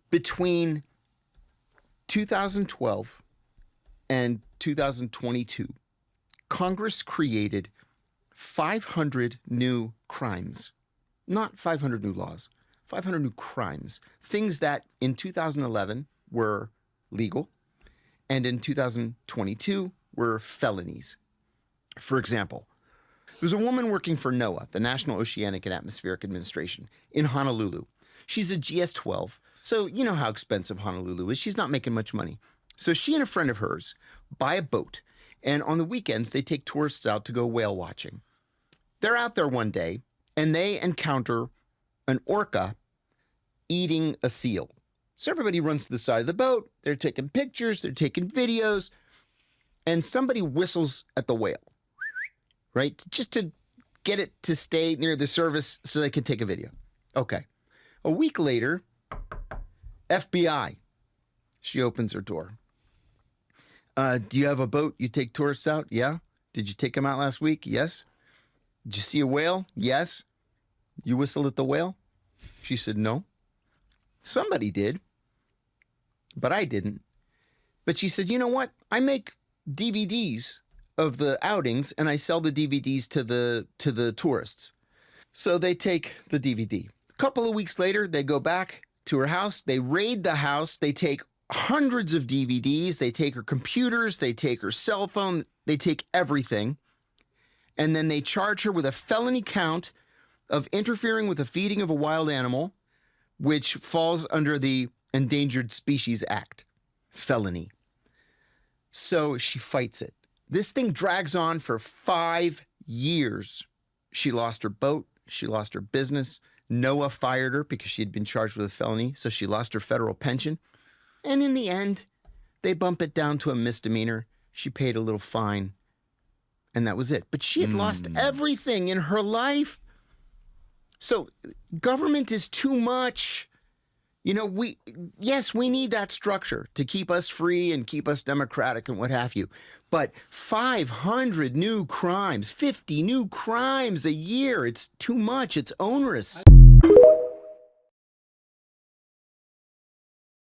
Between 2012 and 2022, Congress created 500 new crimes, not 500 new laws, 500 new crimes, things that in 2011 were legal and in 2022 were felonies. For example, there's a woman working for NOAA, the National Oceanic and Atmospheric Administration, in Honolulu. She's a GS-12, so you know how expensive Honolulu is. She's not making much money. So she and a friend of hers buy a boat, and on the weekends, they take tourists out to go whale watching. They're out there one day, and they encounter an orca eating a seal. So everybody runs to the side of the boat. They're taking pictures. They're taking videos. And somebody whistles at the whale, right? Just to get it to stay near the surface so they can take a video. Okay. A week later, FBI. She opens her door. Do you have a boat you take tourists out? Yeah. Did you take them out last week? Yes. Did you see a whale? Yes. You whistled at the whale? She said, no. Somebody did, but I didn't. But she said, you know what? I make DVDs of the outings and I sell the DVDs to the tourists. So they take the DVD. A couple of weeks later, they go back to her house. They raid the house. They take hundreds of DVDs. They take her computers. They take her cell phone. They take everything. And then they charge her with a felony count of interfering with the feeding of a wild animal, which falls under the Endangered Species Act. Felony. So she fights it. This thing drags on for 5 years. She lost her boat. She lost her business. NOAA fired her because she had been charged with a felony, so she lost her federal pension. And in the end, they bump it down to a misdemeanor. She paid a little fine, and that was it. But she had lost everything in her life. So government is too much. You know, we need that structure to keep us free and keep us democratic and what have you. But 500 new crimes, 50 new crimes a year, it's too much. It's onerous.